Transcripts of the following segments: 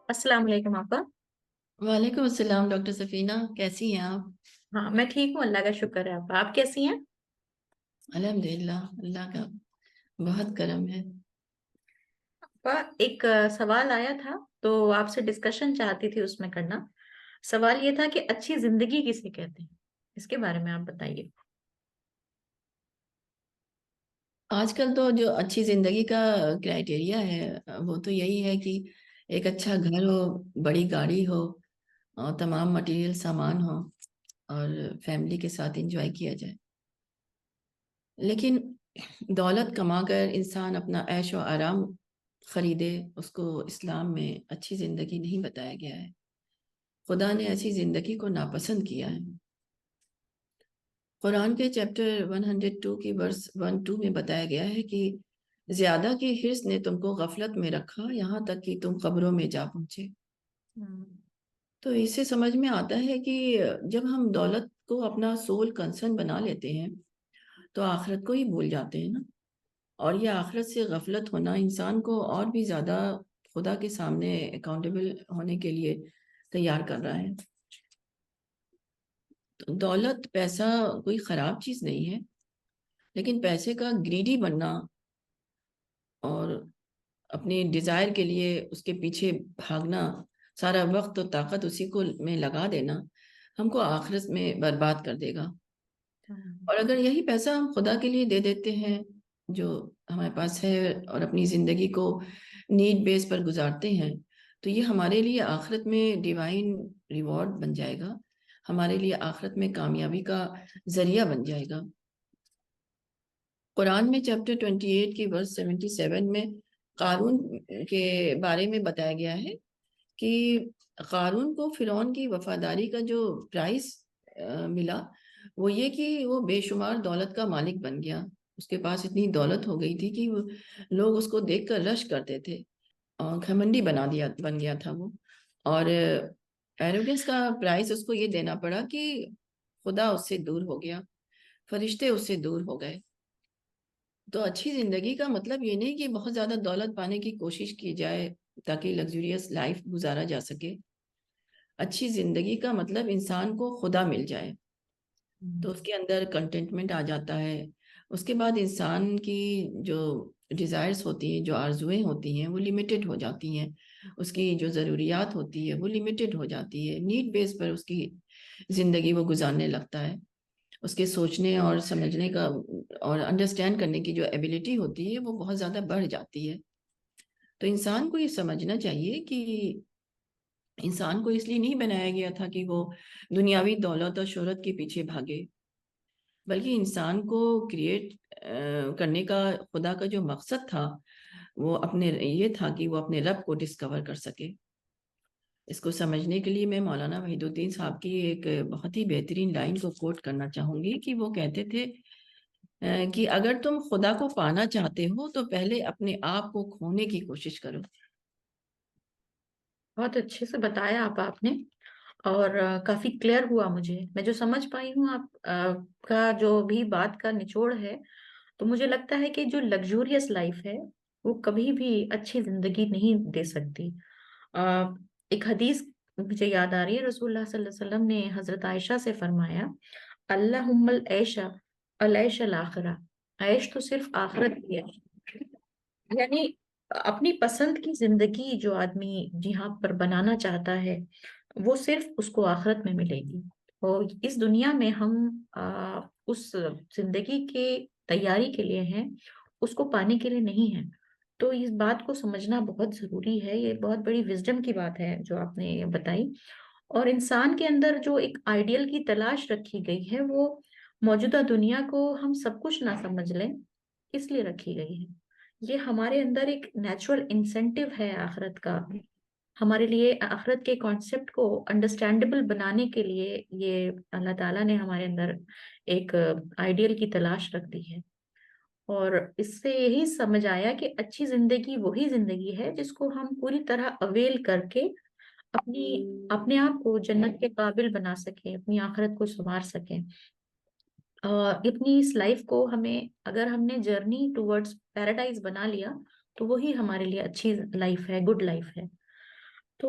السلام علیکم آپا۔ وعلیکم السلام ڈاکٹر سفینہ، کیسی ہیں آپ؟ ہاں میں ٹھیک ہوں، اللہ کا شکر ہے آپا، آپ کیسی ہیں؟ الحمد للہ، اللہ کا بہت کرم ہے۔ آپا ایک سوال آیا تھا تو آپ سے ڈسکشن چاہتی تھی اس میں کرنا۔ سوال یہ تھا کہ اچھی زندگی کسے کہتے ہیں، اس کے بارے میں آپ بتائیے۔ آج کل تو جو اچھی زندگی کا کرائٹیریا ہے وہ تو یہی ہے کہ ایک اچھا گھر ہو، بڑی گاڑی ہو، اور تمام مٹیریل سامان ہو، اور فیملی کے ساتھ انجوائے کیا جائے۔ لیکن دولت کما کر انسان اپنا عیش و آرام خریدے، اس کو اسلام میں اچھی زندگی نہیں بتایا گیا ہے۔ خدا نے ایسی زندگی کو ناپسند کیا ہے۔ قرآن کے چیپٹر 102 کی ورس 1-2 میں بتایا گیا ہے کہ زیادہ کی حرص نے تم کو غفلت میں رکھا، یہاں تک کہ تم قبروں میں جا پہنچے۔ ہم، تو اس سے سمجھ میں آتا ہے کہ جب ہم دولت کو اپنا سول کنسرن بنا لیتے ہیں تو آخرت کو ہی بھول جاتے ہیں نا۔ اور یہ آخرت سے غفلت ہونا انسان کو اور بھی زیادہ خدا کے سامنے اکاؤنٹیبل ہونے کے لیے تیار کر رہا ہے۔ تو دولت، پیسہ کوئی خراب چیز نہیں ہے، لیکن پیسے کا گریڈی بننا اور اپنی ڈیزائر کے لیے اس کے پیچھے بھاگنا، سارا وقت اور طاقت اسی کو میں لگا دینا، ہم کو آخرت میں برباد کر دے گا۔ اور اگر یہی پیسہ ہم خدا کے لیے دے دیتے ہیں جو ہمارے پاس ہے، اور اپنی زندگی کو نیڈ بیس پر گزارتے ہیں، تو یہ ہمارے لیے آخرت میں ڈیوائن ریوارڈ بن جائے گا، ہمارے لیے آخرت میں کامیابی کا ذریعہ بن جائے گا۔ قرآن میں چیپٹر 28 کی ورس 77 میں قارون کے بارے میں بتایا گیا ہے کہ قارون کو فرعون کی وفاداری کا جو پرائز ملا وہ یہ کہ وہ بے شمار دولت کا مالک بن گیا۔ اس کے پاس اتنی دولت ہو گئی تھی کہ لوگ اس کو دیکھ کر رش کرتے تھے، اور گھمنڈی بن گیا تھا وہ۔ اور ایروگنس کا پرائز اس کو یہ دینا پڑا کہ خدا اس سے دور ہو گیا، فرشتے اس سے دور ہو گئے۔ تو اچھی زندگی کا مطلب یہ نہیں کہ بہت زیادہ دولت پانے کی کوشش کی جائے تاکہ لگزوریس لائف گزارا جا سکے۔ اچھی زندگی کا مطلب انسان کو خدا مل جائے تو اس کے اندر کنٹینٹمنٹ آ جاتا ہے۔ اس کے بعد انسان کی جو ڈیزائرز ہوتی ہیں، جو آرزویں ہوتی ہیں، وہ لیمیٹڈ ہو جاتی ہیں، اس کی جو ضروریات ہوتی ہے وہ لیمیٹڈ ہو جاتی ہے، نیڈ بیس پر اس کی زندگی وہ گزارنے لگتا ہے۔ اس کے سوچنے اور سمجھنے کا اور انڈرسٹینڈ کرنے کی جو ایبیلٹی ہوتی ہے وہ بہت زیادہ بڑھ جاتی ہے۔ تو انسان کو یہ سمجھنا چاہیے کہ انسان کو اس لیے نہیں بنایا گیا تھا کہ وہ دنیاوی دولت اور شہرت کے پیچھے بھاگے، بلکہ انسان کو کریٹ کرنے کا خدا کا جو مقصد تھا وہ یہ تھا کہ وہ اپنے رب کو ڈسکور کر سکے۔ اس کو سمجھنے کے لیے میں مولانا وحید الدین صاحب کی ایک بہت ہی بہترین لائن کو کوٹ کرنا چاہوں گی کہ وہ کہتے تھے کہ اگر تم خدا کو پانا چاہتے ہو تو پہلے اپنے آپ کو کھونے کی کوشش کرو۔ بہت اچھے سے بتایا آپ نے، اور کافی کلیئر ہوا مجھے، میں جو سمجھ پائی ہوں آپ کا جو بھی بات کا نچوڑ ہے، تو مجھے لگتا ہے کہ جو لگزوریس لائف ہے وہ کبھی بھی اچھی زندگی نہیں دے سکتی۔ آ، ایک حدیث مجھے یاد آ رہی ہے، رسول اللہ صلی اللہ علیہ وسلم نے حضرت عائشہ سے فرمایا، اللہم العیشہ العیش الآخرہ، عیش تو صرف آخرت کی ہے۔ یعنی اپنی پسند کی زندگی جو آدمی جہاں پر بنانا چاہتا ہے وہ صرف اس کو آخرت میں ملے گی، اور اس دنیا میں ہم اس زندگی کے تیاری کے لیے ہیں، اس کو پانے کے لیے نہیں ہے۔ تو اس بات کو سمجھنا بہت ضروری ہے، یہ بہت بڑی وزڈم کی بات ہے جو آپ نے بتائی۔ اور انسان کے اندر جو ایک آئیڈیل کی تلاش رکھی گئی ہے، وہ موجودہ دنیا کو ہم سب کچھ نہ سمجھ لیں اس لیے رکھی گئی ہے۔ یہ ہمارے اندر ایک نیچرل انسینٹیو ہے آخرت کا، ہمارے لیے آخرت کے کانسیپٹ کو انڈرسٹینڈیبل بنانے کے لیے یہ اللہ تعالیٰ نے ہمارے اندر ایک آئیڈیل کی تلاش رکھ دی ہے۔ اور اس سے یہی سمجھ آیا کہ اچھی زندگی وہی زندگی ہے جس کو ہم پوری طرح اویل کر کے اپنی اپنے آپ کو جنت کے قابل بنا سکیں، اپنی آخرت کو سنوار سکیں۔ اپنی اس لائف کو ہمیں، اگر ہم نے جرنی ٹورڈز پیراڈائز بنا لیا تو وہی ہمارے لیے اچھی لائف ہے، گڈ لائف ہے۔ تو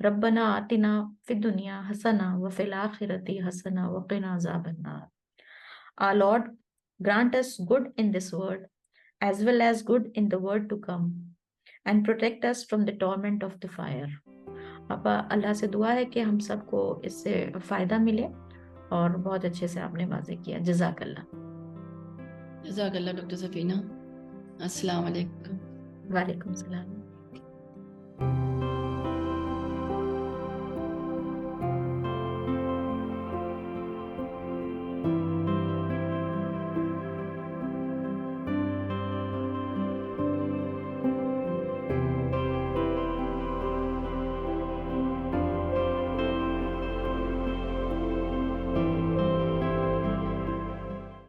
ربنا آتنا فی الدنیا حسنہ وفی الآخرۃ حسنہ وقنا عذاب النار. Our Lord, grant us good in this world as well as good in the world to come and protect us from the torment of the fire. اب اللہ سے دعا ہے کہ ہم سب کو اس سے فائدہ ملے، اور بہت اچھے سے آپ نے واضح کیا. جزاک اللہ. جزاک اللہ ڈاکٹر سفینہ. السلام علیکم. وعلیکم السلام.